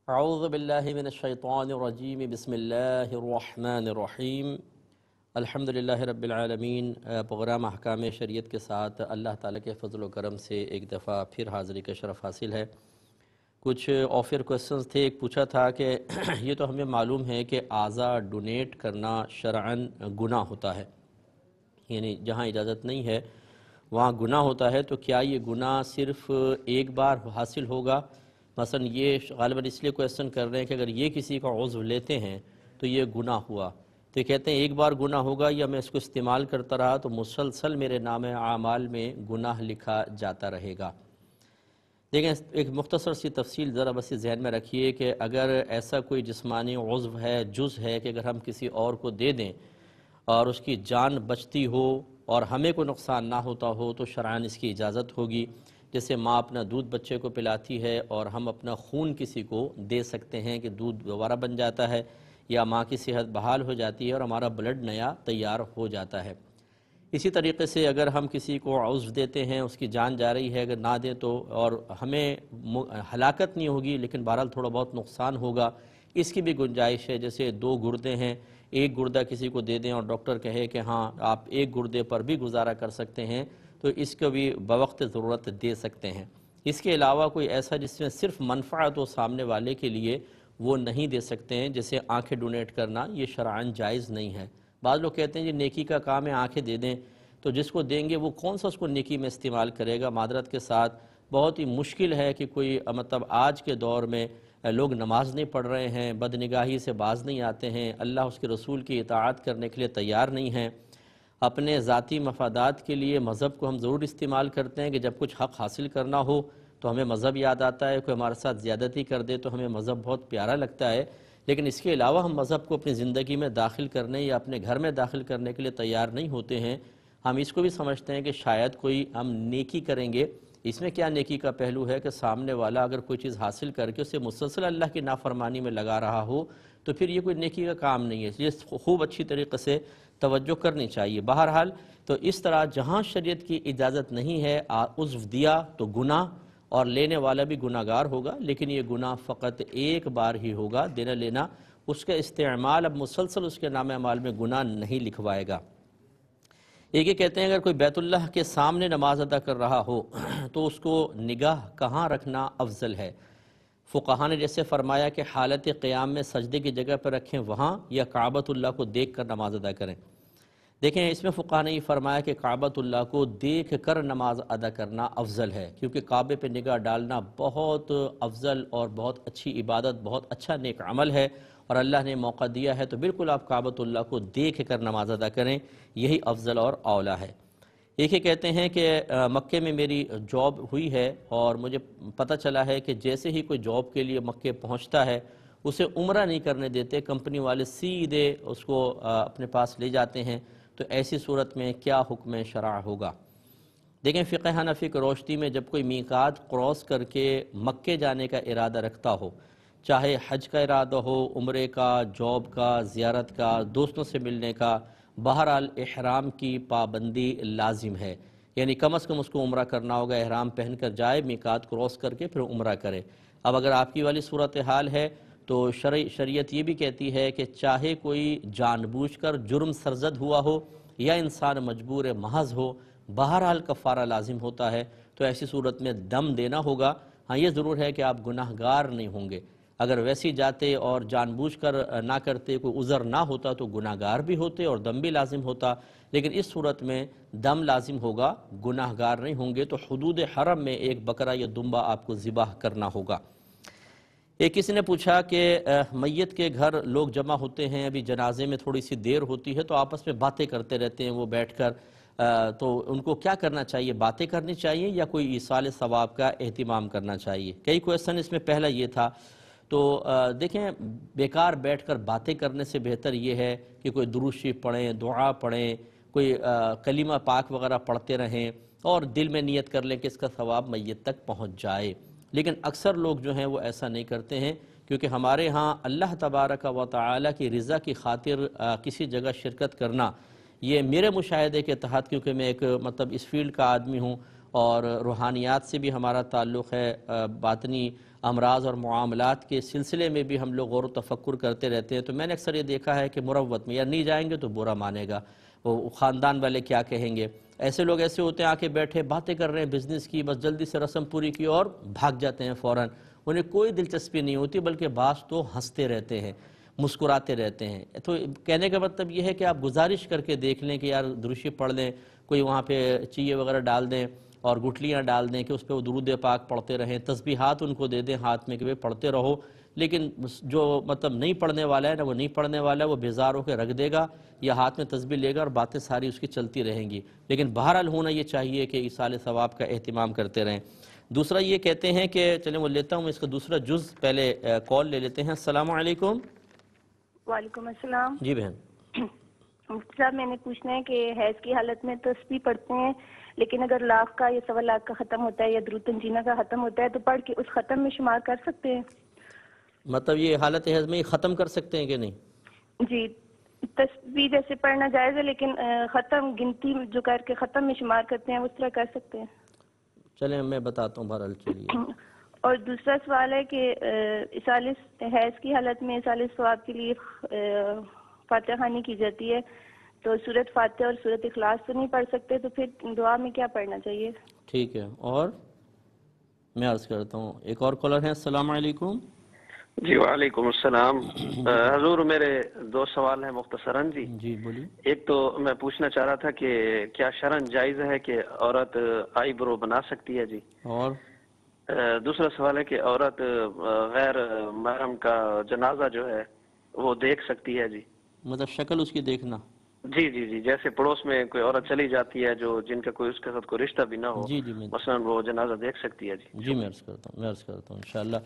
اعوذ باللہ من الشیطان الرجیم بسم اللہ الرحمن الرحیم الحمدللہ رب العالمین۔ پروگرام احکام شریعت کے ساتھ اللہ تعالیٰ کے فضل و کرم سے ایک دفعہ پھر حاضری کا شرف حاصل ہے۔ کچھ آفر کوسچنز تھے۔ ایک پوچھا تھا کہ یہ تو ہمیں معلوم ہے کہ اعضاء ڈونیٹ کرنا شرعاً گناہ ہوتا ہے، یعنی جہاں اجازت نہیں ہے وہاں گناہ ہوتا ہے، تو کیا یہ گناہ صرف ایک بار حاصل ہوگا؟ مثلا یہ غالباً اس لیے کویسچن کر رہے ہیں کہ اگر یہ کسی کا عضو لیتے ہیں تو یہ گناہ ہوا، تو یہ کہتے ہیں ایک بار گناہ ہوگا یا میں اس کو استعمال کرتا رہا تو مسلسل میرے نام اعمال میں گناہ لکھا جاتا رہے گا۔ دیکھیں، ایک مختصر سی تفصیل ذرا بس ذہن میں رکھیے کہ اگر ایسا کوئی جسمانی عضو ہے، جز ہے کہ اگر ہم کسی اور کو دے دیں اور اس کی جان بچتی ہو اور ہمیں کوئی نقصان نہ ہوتا ہو تو شرعاً اس کی اجازت ہوگی۔ جیسے ماں اپنا دودھ بچے کو پلاتی ہے اور ہم اپنا خون کسی کو دے سکتے ہیں کہ دودھ دوبارہ بن جاتا ہے، یا ماں کی صحت بحال ہو جاتی ہے اور ہمارا بلڈ نیا تیار ہو جاتا ہے۔ اسی طریقے سے اگر ہم کسی کو عضو دیتے ہیں، اس کی جان جا رہی ہے، اگر نہ دیں تو اور ہمیں ہلاکت نہیں ہوگی لیکن بہرحال تھوڑا بہت نقصان ہوگا، اس کی بھی گنجائش ہے۔ جیسے دو گردے ہیں، ایک گردہ کسی کو دے دیں اور ڈاکٹر کہے کہ ہاں آپ ایک گردے پر بھی گزارا کر سکتے ہیں تو اس کو بھی بوقت ضرورت دے سکتے ہیں۔ اس کے علاوہ کوئی ایسا جس میں صرف منفعت ہو سامنے والے کے لیے وہ نہیں دے سکتے ہیں، جیسے آنکھیں ڈونیٹ کرنا، یہ شرعاً جائز نہیں ہے۔ بعض لوگ کہتے ہیں یہ نیکی کا کام ہے، آنکھیں دے دیں، تو جس کو دیں گے وہ کون سا اس کو نیکی میں استعمال کرے گا؟ معذرت کے ساتھ بہت ہی مشکل ہے کہ کوئی مطلب آج کے دور میں لوگ نماز نہیں پڑھ رہے ہیں، بدنگاہی سے باز نہیں آتے ہیں، اللہ اس کے رسول کی اطاعت کرنے کے لیے تیار نہیں ہیں، اپنے ذاتی مفادات کے لیے مذہب کو ہم ضرور استعمال کرتے ہیں کہ جب کچھ حق حاصل کرنا ہو تو ہمیں مذہب یاد آتا ہے، کوئی ہمارے ساتھ زیادتی کر دے تو ہمیں مذہب بہت پیارا لگتا ہے، لیکن اس کے علاوہ ہم مذہب کو اپنی زندگی میں داخل کرنے یا اپنے گھر میں داخل کرنے کے لیے تیار نہیں ہوتے ہیں۔ ہم اس کو بھی سمجھتے ہیں کہ شاید کوئی ہم نیکی کریں گے۔ اس میں کیا نیکی کا پہلو ہے کہ سامنے والا اگر کوئی چیز حاصل کر کے اسے مسلسل اللہ کی نافرمانی میں لگا رہا ہو تو پھر یہ کوئی نیکی کا کام نہیں ہے، یہ خوب اچھی طریقے سے توجہ کرنی چاہیے۔ بہرحال تو اس طرح جہاں شریعت کی اجازت نہیں ہے عضو دیا تو گناہ، اور لینے والا بھی گناہ گار ہوگا، لیکن یہ گناہ فقط ایک بار ہی ہوگا، دینا لینا اس کا استعمال اب مسلسل اس کے نام اعمال میں گناہ نہیں لکھوائے گا۔ ایک یہ کہتے ہیں اگر کوئی بیت اللہ کے سامنے نماز ادا کر رہا ہو تو اس کو نگاہ کہاں رکھنا افضل ہے؟ فقہاء نے جیسے فرمایا کہ حالت قیام میں سجدے کی جگہ پر رکھیں وہاں، یا کعبۃ اللہ کو دیکھ کر نماز ادا کریں۔ دیکھیں، اس میں فقہاء نے یہ فرمایا کہ کعبۃ اللہ کو دیکھ کر نماز ادا کرنا افضل ہے، کیونکہ کعبے پہ نگاہ ڈالنا بہت افضل اور بہت اچھی عبادت، بہت اچھا نیک عمل ہے، اور اللہ نے موقع دیا ہے تو بالکل آپ کعبۃ اللہ کو دیکھ کر نماز ادا کریں، یہی افضل اور اولیٰ ہے۔ ایک یہ کہتے ہیں کہ مکے میں میری جاب ہوئی ہے اور مجھے پتہ چلا ہے کہ جیسے ہی کوئی جاب کے لیے مکے پہنچتا ہے اسے عمرہ نہیں کرنے دیتے، کمپنی والے سیدھے اس کو اپنے پاس لے جاتے ہیں، تو ایسی صورت میں کیا حکم شرع ہوگا؟ دیکھیں، فقہ حنفی کی روشنی میں جب کوئی میقات کراس کر کے مکے جانے کا ارادہ رکھتا ہو، چاہے حج کا ارادہ ہو، عمرے کا، جاب کا، زیارت کا، دوستوں سے ملنے کا، بہرحال احرام کی پابندی لازم ہے، یعنی کم از کم اس کو عمرہ کرنا ہوگا، احرام پہن کر جائے، میقات کراس کر کے پھر عمرہ کرے۔ اب اگر آپ کی والی صورتحال ہے تو شریعت یہ بھی کہتی ہے کہ چاہے کوئی جان بوجھ کر جرم سرزد ہوا ہو یا انسان مجبور محض ہو، بہرحال کفارہ لازم ہوتا ہے، تو ایسی صورت میں دم دینا ہوگا۔ ہاں، یہ ضرور ہے کہ آپ گناہ گار نہیں ہوں گے، اگر ویسی جاتے اور جان بوجھ کر نہ کرتے، کوئی عذر نہ ہوتا تو گناہ گار بھی ہوتے اور دم بھی لازم ہوتا، لیکن اس صورت میں دم لازم ہوگا، گناہ گار نہیں ہوں گے، تو حدود حرم میں ایک بکرا یا دمبا آپ کو ذبح کرنا ہوگا۔ ایک کسی نے پوچھا کہ میت کے گھر لوگ جمع ہوتے ہیں، ابھی جنازے میں تھوڑی سی دیر ہوتی ہے تو آپس میں باتیں کرتے رہتے ہیں وہ بیٹھ کر، تو ان کو کیا کرنا چاہیے؟ باتیں کرنی چاہیے یا کوئی ایصال ثواب کا اہتمام کرنا چاہیے؟ کئی کویسچن اس میں پہلا یہ تھا، تو دیکھیں، بیکار بیٹھ کر باتیں کرنے سے بہتر یہ ہے کہ کوئی درود شریف پڑھیں، دعا پڑھیں، کوئی کلمہ پاک وغیرہ پڑھتے رہیں اور دل میں نیت کر لیں کہ اس کا ثواب میت تک پہنچ جائے۔ لیکن اکثر لوگ جو ہیں وہ ایسا نہیں کرتے ہیں، کیونکہ ہمارے ہاں اللہ تبارک و تعالی کی رضا کی خاطر کسی جگہ شرکت کرنا، یہ میرے مشاہدے کے تحت، کیونکہ میں ایک مطلب اس فیلڈ کا آدمی ہوں اور روحانیات سے بھی ہمارا تعلق ہے، باطنی امراض اور معاملات کے سلسلے میں بھی ہم لوگ غور و تفکر کرتے رہتے ہیں، تو میں نے اکثر یہ دیکھا ہے کہ مروت میں یا نہیں جائیں گے تو برا مانے گا، وہ خاندان والے کیا کہیں گے، ایسے لوگ ایسے ہوتے ہیں آ کے بیٹھے باتیں کر رہے ہیں بزنس کی، بس جلدی سے رسم پوری کی اور بھاگ جاتے ہیں فوراً، انہیں کوئی دلچسپی نہیں ہوتی، بلکہ بعض تو ہنستے رہتے ہیں، مسکراتے رہتے ہیں۔ تو کہنے کا مطلب یہ ہے کہ آپ گزارش کر کے دیکھ لیں کہ یار دروشی پڑھ لیں، کوئی وہاں پہ چیے وغیرہ ڈال دیں اور گٹلیاں ڈال دیں کہ اس پہ وہ درود پاک پڑھتے رہیں، تسبیحات ان کو دے دیں ہاتھ میں کہ وہ پڑھتے رہو، لیکن جو مطلب نہیں پڑھنے والا ہے نا، وہ نہیں پڑھنے والا ہے، وہ بیزار ہو کے رکھ دے گا یا ہاتھ میں تسبیح لے گا اور باتیں ساری اس کی چلتی رہیں گی، لیکن بہرحال ہونا یہ چاہیے کہ ایصال ثواب کا اہتمام کرتے رہیں۔ دوسرا یہ کہتے ہیں کہ چلیں وہ لیتا ہوں اس کا دوسرا جز، پہلے کال لے لیتے ہیں۔ السلام علیکم۔ وعلیکم السلام۔ جی بہن۔ مفتی صاحب میں نے پوچھنا ہے کہ حیض کی حالت میں تسبیح پڑھتے ہیں، لیکن اگر لاکھ کا یا سوا لاکھ کا ختم ہوتا ہے یا درود تنجینہ کا ختم ہوتا ہے تو پڑھ کے اس ختم میں شمار کر سکتے ہیں؟ مطلب یہ حالت حیض میں ختم کر سکتے ہیں کہ نہیں؟ جی، تسبیح جیسے پڑھنا جائز ہے لیکن ختم گنتی جو کر کے ختم میں شمار کرتے ہیں اس طرح کر سکتے ہیں؟ چلیں میں بتاتا ہوں، بہرحال چلیے۔ اور دوسرا سوال ہے کہ حیض کی حالت میں ایصال ثواب کے لیے فاتحہ خوانی کی جاتی ہے، تو سورۃ فاتحہ اور سورۃ اخلاص تو نہیں پڑھ سکتے، تو پھر دعا میں کیا پڑھنا چاہیے؟ ٹھیک ہے، اور میں عرض کرتا ہوں ایک اور کالر ہے۔ السلام علیکم۔ جی وعلیکم السلام۔ حضور میرے دو سوال ہیں مختصراً جی۔ جی بولیے۔ ایک تو میں پوچھنا چاہ رہا تھا کہ کیا شرعاً جائز ہے کہ عورت آئی برو بنا سکتی ہے جی؟ اور دوسرا سوال ہے کہ عورت غیر محرم کا جنازہ جو ہے وہ دیکھ سکتی ہے جی؟ مطلب شکل اس کی دیکھنا؟ جی جی جی، جیسے پڑوس میں کوئی عورت چلی جاتی ہے جو جن کا کوئی اس کے ساتھ کوئی رشتہ بھی نہ ہو، جی جی میں مثلاً وہ جنازہ دیکھ سکتی ہے جی؟ جی میں عرض کرتا ہوں انشاءاللہ۔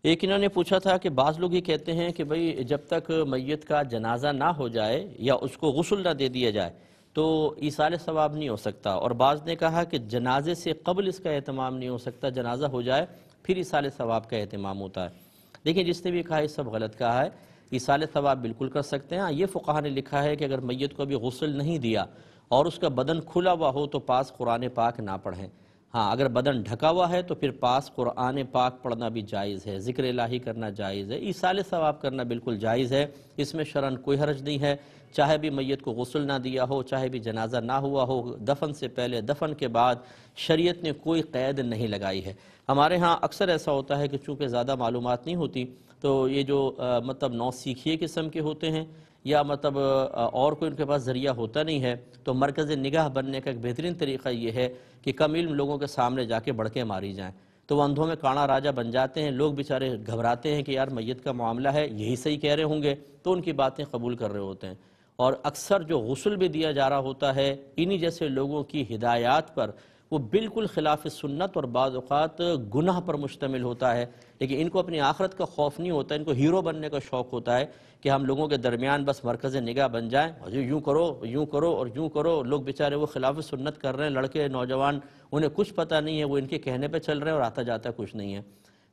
ایک انہوں نے پوچھا تھا کہ بعض لوگ یہ کہتے ہیں کہ بھئی جب تک میت کا جنازہ نہ ہو جائے یا اس کو غسل نہ دے دیا جائے تو ایصال ثواب نہیں ہو سکتا، اور بعض نے کہا کہ جنازے سے قبل اس کا اہتمام نہیں ہو سکتا، جنازہ ہو جائے پھر ایصال ثواب کا اہتمام ہوتا ہے۔ دیکھیں جس نے بھی کہا یہ سب غلط کہا ہے، ایصال ثواب بالکل کر سکتے ہیں۔ یہ فقہا نے لکھا ہے کہ اگر میت کو ابھی غسل نہیں دیا اور اس کا بدن کھلا ہوا ہو تو پاس قرآن پاک نہ پڑھیں، ہاں اگر بدن ڈھکا ہوا ہے تو پھر پاس قرآن پاک پڑھنا بھی جائز ہے، ذکر الہی کرنا جائز ہے، ایصال ثواب کرنا بالکل جائز ہے، اس میں شرعاً کوئی حرج نہیں ہے، چاہے بھی میت کو غسل نہ دیا ہو، چاہے بھی جنازہ نہ ہوا ہو، دفن سے پہلے دفن کے بعد شریعت نے کوئی قید نہیں لگائی ہے۔ ہمارے ہاں اکثر ایسا ہوتا ہے کہ چونکہ زیادہ معلومات نہیں ہوتی تو یہ جو مطلب نو سیکھیے قسم کے ہوتے ہیں یا مطلب اور کوئی ان کے پاس ذریعہ ہوتا نہیں ہے، تو مرکز نگاہ بننے کا ایک بہترین طریقہ یہ ہے کہ کم علم لوگوں کے سامنے جا کے بڑھ کے ماری جائیں، تو وہ اندھوں میں کانا راجہ بن جاتے ہیں، لوگ بیچارے گھبراتے ہیں کہ یار میت کا معاملہ ہے یہی صحیح کہہ رہے ہوں گے، تو ان کی باتیں قبول کر رہے ہوتے ہیں، اور اکثر جو غسل بھی دیا جا رہا ہوتا ہے انہی جیسے لوگوں کی ہدایات پر، وہ بالکل خلاف سنت اور بعض اوقات گناہ پر مشتمل ہوتا ہے، لیکن ان کو اپنی آخرت کا خوف نہیں ہوتا، ان کو ہیرو بننے کا شوق ہوتا ہے کہ ہم لوگوں کے درمیان بس مرکز نگاہ بن جائیں، یوں کرو یوں کرو اور یوں کرو، لوگ بیچارے وہ خلاف سنت کر رہے ہیں، لڑکے نوجوان انہیں کچھ پتہ نہیں ہے، وہ ان کے کہنے پہ چل رہے ہیں اور آتا جاتا کچھ نہیں ہے۔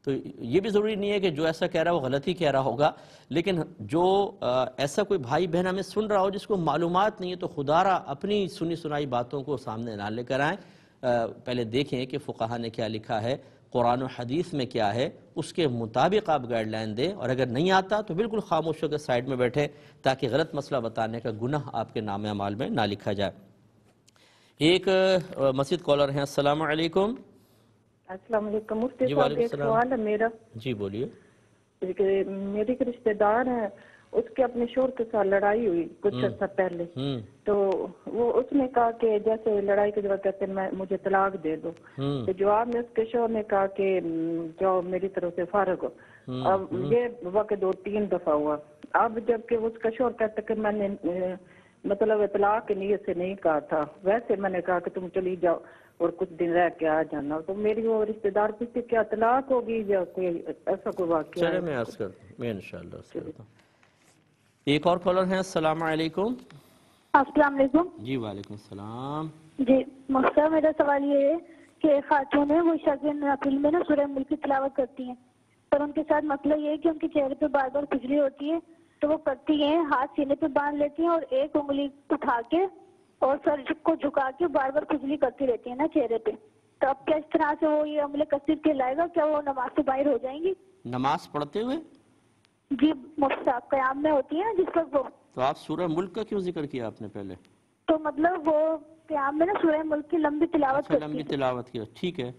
تو یہ بھی ضروری نہیں ہے کہ جو ایسا کہہ رہا ہے وہ غلط ہی کہہ رہا ہوگا، لیکن جو ایسا کوئی بھائی بہن ہمیں سن رہا ہو جس کو معلومات نہیں ہے تو خدا را اپنی سنی سنائی باتوں کو سامنے نہ لے کر آئیں، پہلے دیکھیں کہ فقہا نے کیا لکھا ہے، قرآن و حدیث میں کیا ہے، اس کے مطابق آپ گائیڈ لائن دیں، اور اگر نہیں آتا تو بالکل خاموش ہو کے سائیڈ میں بیٹھیں تاکہ غلط مسئلہ بتانے کا گناہ آپ کے نام اعمال میں نہ لکھا جائے۔ ایک مسجد کالر ہیں۔ السلام علیکم۔ السلام علیکم مفتی جی صاحب، وعلیکم ایک السلام۔ سوال ہے میرا۔ جی بولیے۔ میری ایک رشتہ دار ہیں، اس کے اپنے شوہر کے ساتھ لڑائی ہوئی کچھ عرصہ پہلے، تو وہ اس نے کہا کہ جیسے لڑائی کے جواب کہتے ہیں مجھے طلاق دے دو، تو جواب میں اس کے شوہر نے کہا کہ جو میری طرف سے فارغ ہو۔ اب یہ واقع 2-3 دفعہ ہوا، اب جب کہ اس کا شوہر کہتا کہ میں نے مطلب طلاق کی نیت سے نہیں کہا تھا، ویسے میں نے کہا کہ تم چلی جاؤ اور کچھ دن رہ کے آ جانا، تو میری وہ رشتہ دار پوچھتے کیا طلاق ہوگی یا کوئی ایسا کوئی واقعہ ہے؟ چلے میں عرض کرتا ہوں، میں انشاءاللہ عرض کرتا ہوں۔ ایک اور کالر ہیں۔ السلام علیکم۔ السلام علیکم۔ جی وعلیکم السلام۔ جی مقصد میرا سوال یہ ہے کہ خاتون ہے وہ شگن اپریل میں نا سورہ ملک کی تلاوت کرتی ہیں، پر ان کے ساتھ مسئلہ یہ ہے کہ ان کے چہرے پہ بار بار کھجلی ہوتی ہے، تو وہ کرتی ہیں ہاتھ سینے پہ باندھ لیتی ہیں اور ایک انگلی اٹھا کے اور سر کو جھکا کے بار بار کھجلی کرتی رہتی ہے نا چہرے پہ، تو اب کیا اس طرح سے وہ یہ عمل کثیر کہلائے گا؟ کیا وہ نماز سے باہر ہو جائیں گی؟ نماز پڑھتے ہوئے؟ جی مفتی صاحب قیام میں ہوتی ہے نا جس وقت وہ، تو آپ سورہ ملک کا کیوں ذکر کیا آپ نے پہلے؟ تو مطلب وہ قیام میں نا سورہ ملک کی لمبی تلاوت اچھا لمبی تلاوت کی، ٹھیک ہے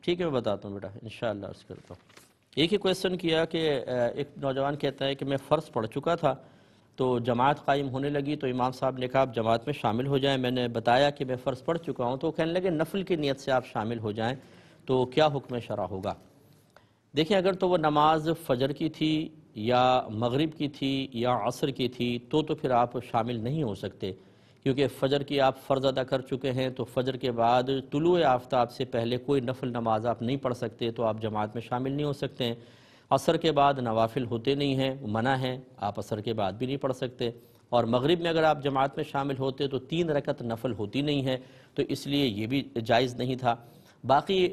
ٹھیک ہے، میں بتاتا ہوں بیٹا انشاءاللہ عرض کرتا ہوں۔ ایک ہی کویسچن کیا کہ ایک نوجوان کہتا ہے کہ میں فرض پڑھ چکا تھا تو جماعت قائم ہونے لگی تو امام صاحب نے کہا آپ جماعت میں شامل ہو جائیں، میں نے بتایا کہ میں فرض پڑھ چکا ہوں، تو وہ کہنے لگے نفل کی نیت سے آپ شامل ہو جائیں تو کیا حکم شرع ہوگا؟ دیکھیں اگر تو وہ نماز فجر کی تھی یا مغرب کی تھی یا عصر کی تھی تو پھر آپ شامل نہیں ہو سکتے، کیونکہ فجر کی آپ فرض ادا کر چکے ہیں، تو فجر کے بعد طلوع آفتاب سے پہلے کوئی نفل نماز آپ نہیں پڑھ سکتے، تو آپ جماعت میں شامل نہیں ہو سکتے ہیں۔ عصر کے بعد نوافل ہوتے نہیں ہیں، منع ہیں، آپ عصر کے بعد بھی نہیں پڑھ سکتے، اور مغرب میں اگر آپ جماعت میں شامل ہوتے تو 3 رکعت نفل ہوتی نہیں ہے، تو اس لیے یہ بھی جائز نہیں تھا۔ باقی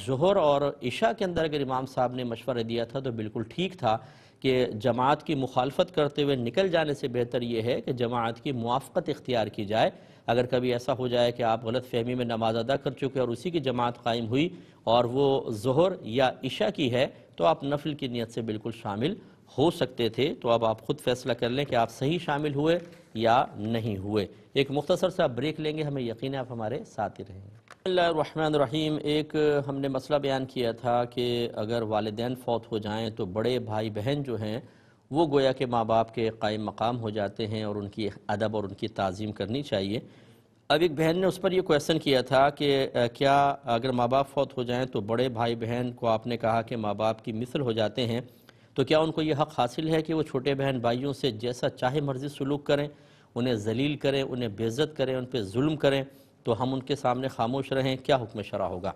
ظہر اور عشاء کے اندر اگر امام صاحب نے مشورہ دیا تھا تو بالکل ٹھیک تھا کہ جماعت کی مخالفت کرتے ہوئے نکل جانے سے بہتر یہ ہے کہ جماعت کی موافقت اختیار کی جائے۔ اگر کبھی ایسا ہو جائے کہ آپ غلط فہمی میں نماز ادا کر چکے اور اسی کی جماعت قائم ہوئی اور وہ ظہر یا عشاء کی ہے تو آپ نفل کی نیت سے بالکل شامل ہو سکتے تھے، تو اب آپ خود فیصلہ کر لیں کہ آپ صحیح شامل ہوئے یا نہیں ہوئے۔ ایک مختصر سا بریک لیں گے، ہمیں یقین ہے آپ ہمارے ساتھ ہی رہیں گے۔ بسم اللہ الرحمن الرحیم۔ ایک ہم نے مسئلہ بیان کیا تھا کہ اگر والدین فوت ہو جائیں تو بڑے بھائی بہن جو ہیں وہ گویا کہ ماں باپ کے قائم مقام ہو جاتے ہیں اور ان کی ادب اور ان کی تعظیم کرنی چاہیے۔ اب ایک بہن نے اس پر یہ کویسچن کیا تھا کہ کیا اگر ماں باپ فوت ہو جائیں تو بڑے بھائی بہن کو آپ نے کہا کہ ماں باپ کی مثل ہو جاتے ہیں، تو کیا ان کو یہ حق حاصل ہے کہ وہ چھوٹے بہن بھائیوں سے جیسا چاہے مرضی سلوک کریں، انہیں ذلیل کریں، انہیں بے عزت کریں، ان پہ ظلم کریں، تو ہم ان کے سامنے خاموش رہیں؟ کیا حکم شرع ہوگا؟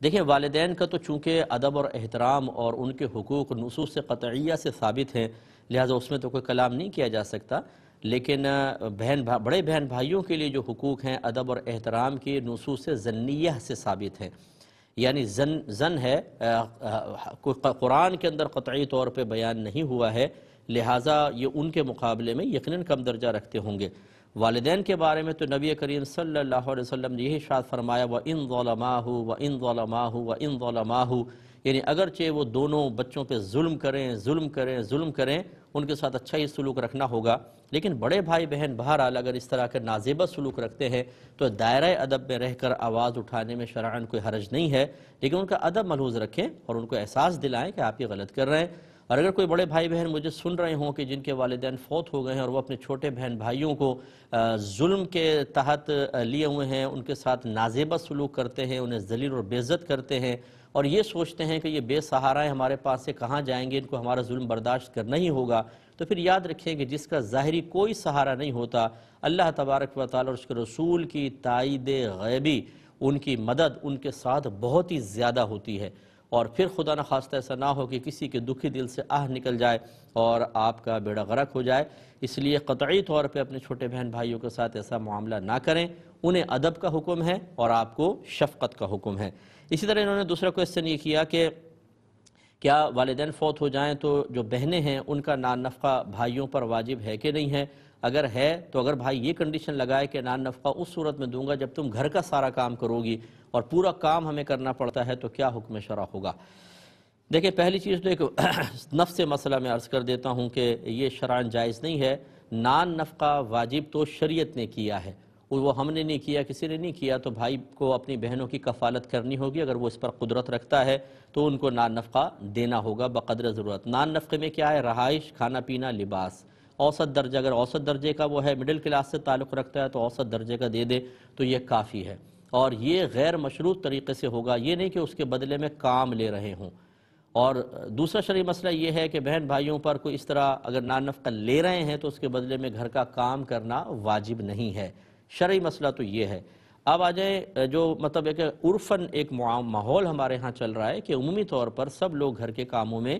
دیکھیں والدین کا تو چونکہ ادب اور احترام اور ان کے حقوق نصوص قطعیہ سے ثابت ہیں، لہٰذا اس میں تو کوئی کلام نہیں کیا جا سکتا، لیکن بڑے بہن بھائیوں کے لیے جو حقوق ہیں ادب اور احترام کی نصوص ظنیہ سے ثابت ہیں، یعنی زن ہے، قرآن کے اندر قطعی طور پہ بیان نہیں ہوا ہے، لہٰذا یہ ان کے مقابلے میں یقیناً کم درجہ رکھتے ہوں گے۔ والدین کے بارے میں تو نبی کریم صلی اللہ علیہ وسلم نے یہی ارشاد فرمایا وَإِن ظَلَمَاهُ وَإِن ظَلَمَاهُ وَإِن ظَلَمَاهُ، یعنی اگرچہ وہ دونوں بچوں پہ ظلم کریں ان کے ساتھ اچھا ہی سلوک رکھنا ہوگا، لیکن بڑے بھائی بہن بہرحال اگر اس طرح کا نازیبہ سلوک رکھتے ہیں تو دائرہ ادب میں رہ کر آواز اٹھانے میں شرعاً کوئی حرج نہیں ہے، لیکن ان کا ادب ملحوظ رکھیں اور ان کو احساس دلائیں کہ آپ یہ غلط کر رہے ہیں۔ اور اگر کوئی بڑے بھائی بہن مجھے سن رہے ہوں کہ جن کے والدین فوت ہو گئے ہیں اور وہ اپنے چھوٹے بہن بھائیوں کو ظلم کے تحت لیے ہوئے ہیں، ان کے ساتھ نازیبہ سلوک کرتے ہیں، انہیں ذلیل اور بے عزت کرتے ہیں اور یہ سوچتے ہیں کہ یہ بے سہارا ہیں، ہمارے پاس سے کہاں جائیں گے، ان کو ہمارا ظلم برداشت کرنا ہی ہوگا، تو پھر یاد رکھیں کہ جس کا ظاہری کوئی سہارا نہیں ہوتا، اللہ تبارک و تعالی اور اس کے رسول کی تائید غیبی، ان کی مدد ان کے ساتھ بہت ہی زیادہ ہوتی ہے، اور پھر خدا نخواستہ ایسا نہ ہو کہ کسی کے دکھی دل سے آہ نکل جائے اور آپ کا بیڑا غرق ہو جائے۔ اس لیے قطعی طور پہ اپنے چھوٹے بہن بھائیوں کے ساتھ ایسا معاملہ نہ کریں، انہیں ادب کا حکم ہے اور آپ کو شفقت کا حکم ہے۔ اسی طرح انہوں نے دوسرا کویسچن یہ کیا کہ کیا والدین فوت ہو جائیں تو جو بہنیں ہیں ان کا نان نفقہ بھائیوں پر واجب ہے کہ نہیں ہے؟ اگر ہے تو اگر بھائی یہ کنڈیشن لگائے کہ نان نفقہ اس صورت میں دوں گا جب تم گھر کا سارا کام کرو گی اور پورا کام ہمیں کرنا پڑتا ہے، تو کیا حکم شرع ہوگا؟ دیکھیں پہلی چیز تو ایک نفس مسئلہ میں عرض کر دیتا ہوں کہ یہ شرعاً جائز نہیں ہے۔ نان نفقہ واجب تو شریعت نے کیا ہے، وہ ہم نے نہیں کیا، کسی نے نہیں کیا، تو بھائی کو اپنی بہنوں کی کفالت کرنی ہوگی، اگر وہ اس پر قدرت رکھتا ہے تو ان کو نان نفقہ دینا ہوگا بقدر ضرورت۔ نان نفقے میں کیا ہے؟ رہائش، کھانا پینا، لباس، اوسط درجہ، اگر اوسط درجے کا وہ ہے، مڈل کلاس سے تعلق رکھتا ہے تو اوسط درجے کا دے دے تو یہ کافی ہے، اور یہ غیر مشروط طریقے سے ہوگا، یہ نہیں کہ اس کے بدلے میں کام لے رہے ہوں۔ اور دوسرا شرعی مسئلہ یہ ہے کہ بہن بھائیوں پر کوئی اس طرح اگر نان نفقہ لے رہے ہیں تو اس کے بدلے میں گھر کا کام کرنا واجب نہیں ہے، شرعی مسئلہ تو یہ ہے۔ اب آ جائیں جو مطلب ہے کہ عرفاً ایک ماحول ہمارے ہاں چل رہا ہے کہ عمومی طور پر سب لوگ گھر کے کاموں میں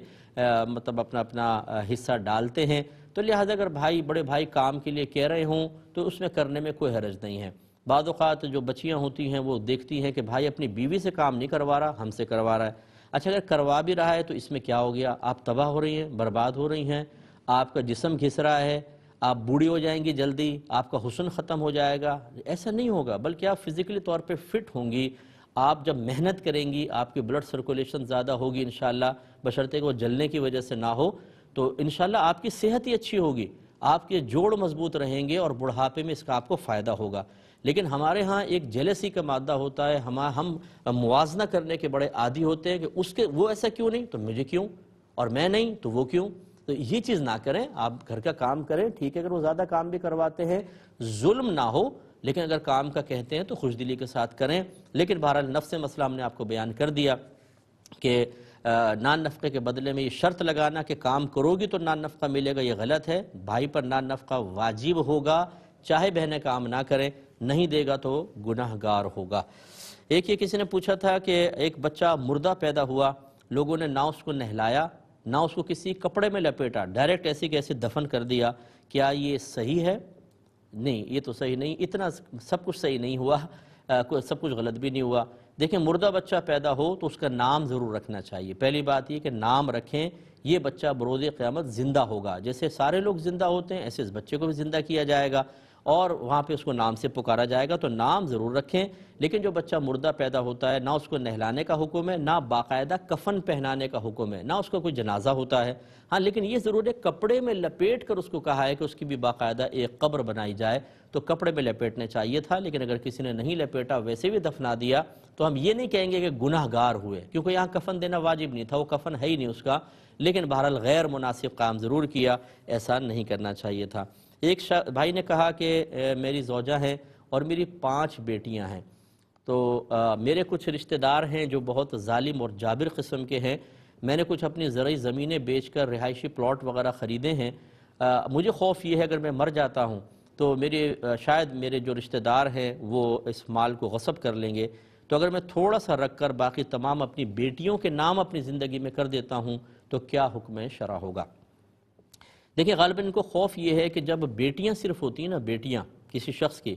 مطلب اپنا اپنا حصہ ڈالتے ہیں، تو لہٰذا اگر بڑے بھائی کام کے لیے کہہ رہے ہوں تو اس میں کرنے میں کوئی حرج نہیں ہے۔ بعض اوقات جو بچیاں ہوتی ہیں وہ دیکھتی ہیں کہ بھائی اپنی بیوی سے کام نہیں کروا رہا، ہم سے کروا رہا ہے، اچھا اگر کروا بھی رہا ہے تو اس میں کیا ہو گیا؟ آپ تباہ ہو رہی ہیں، برباد ہو رہی ہیں، آپ کا جسم گھس رہا ہے، آپ بوڑھی ہو جائیں گی جلدی، آپ کا حسن ختم ہو جائے گا، ایسا نہیں ہوگا، بلکہ آپ فزیکلی طور پہ فٹ ہوں گی. آپ جب محنت کریں گی آپ کی بلڈ سرکولیشن زیادہ ہوگی انشاءاللہ، بشرطے کہ وہ جلنے کی وجہ سے نہ ہو، تو انشاءاللہ آپ کی صحت ہی اچھی ہوگی، آپ کے جوڑ مضبوط رہیں گے اور بڑھاپے میں اس کا آپ کو فائدہ ہوگا. لیکن ہمارے ہاں ایک جیلسی کا مادہ ہوتا ہے، ہم موازنہ کرنے کے بڑے عادی ہوتے ہیں کہ وہ ایسا کیوں نہیں تو مجھے کیوں، اور میں نہیں تو وہ کیوں. تو یہ چیز نہ کریں، آپ گھر کا کام کریں، ٹھیک ہے اگر وہ زیادہ کام بھی کرواتے ہیں ظلم نہ ہو، لیکن اگر کام کا کہتے ہیں تو خوش دلی کے ساتھ کریں. لیکن بہرحال نفس مسئلہ ہم نے آپ کو بیان کر دیا کہ نان نفقے کے بدلے میں یہ شرط لگانا کہ کام کرو گی تو نان نفقہ ملے گا، یہ غلط ہے. بھائی پر نان نفقہ واجب ہوگا، چاہے بہنیں کام نہ کریں، نہیں دے گا تو گناہ گار ہوگا. ایک یہ کسی نے پوچھا تھا کہ ایک بچہ مردہ پیدا ہوا، لوگوں نے نہ اس کو نہلایا نہ اس کو کسی کپڑے میں لپیٹا، ڈائریکٹ ایسے کیسے دفن کر دیا، کیا یہ صحیح ہے؟ نہیں، یہ تو صحیح نہیں، اتنا سب کچھ صحیح نہیں ہوا، سب کچھ غلط بھی نہیں ہوا. دیکھیں مردہ بچہ پیدا ہو تو اس کا نام ضرور رکھنا چاہیے. پہلی بات یہ کہ نام رکھیں، یہ بچہ بروز قیامت زندہ ہوگا، جیسے سارے لوگ زندہ ہوتے ہیں ایسے اس بچے کو بھی زندہ کیا جائے گا اور وہاں پہ اس کو نام سے پکارا جائے گا. تو نام ضرور رکھیں. لیکن جو بچہ مردہ پیدا ہوتا ہے نہ اس کو نہلانے کا حکم ہے، نہ باقاعدہ کفن پہنانے کا حکم ہے، نہ اس کا کوئی جنازہ ہوتا ہے. ہاں لیکن یہ ضرور ہے کپڑے میں لپیٹ کر اس کو کہا ہے کہ اس کی بھی باقاعدہ ایک قبر بنائی جائے، تو کپڑے میں لپیٹنے چاہیے تھا. لیکن اگر کسی نے نہیں لپیٹا ویسے بھی دفنا دیا تو ہم یہ نہیں کہیں گے کہ گناہ گار ہوئے، کیونکہ یہاں کفن دینا واجب نہیں تھا، وہ کفن ہے ہی نہیں اس کا. لیکن بہرحال غیر مناسب کام ضرور کیا، ایسا نہیں کرنا چاہیے تھا. ایک بھائی نے کہا کہ میری زوجہ ہیں اور میری 5 بیٹیاں ہیں، تو میرے کچھ رشتہ دار ہیں جو بہت ظالم اور جابر قسم کے ہیں. میں نے کچھ اپنی زرعی زمینیں بیچ کر رہائشی پلاٹ وغیرہ خریدے ہیں. مجھے خوف یہ ہے اگر میں مر جاتا ہوں تو شاید میرے جو رشتہ دار ہیں وہ اس مال کو غصب کر لیں گے. تو اگر میں تھوڑا سا رکھ کر باقی تمام اپنی بیٹیوں کے نام اپنی زندگی میں کر دیتا ہوں تو کیا حکم شرع ہوگا؟ دیکھیں غالباً ان کو خوف یہ ہے کہ جب بیٹیاں صرف ہوتی ہیں نا، بیٹیاں کسی شخص کی،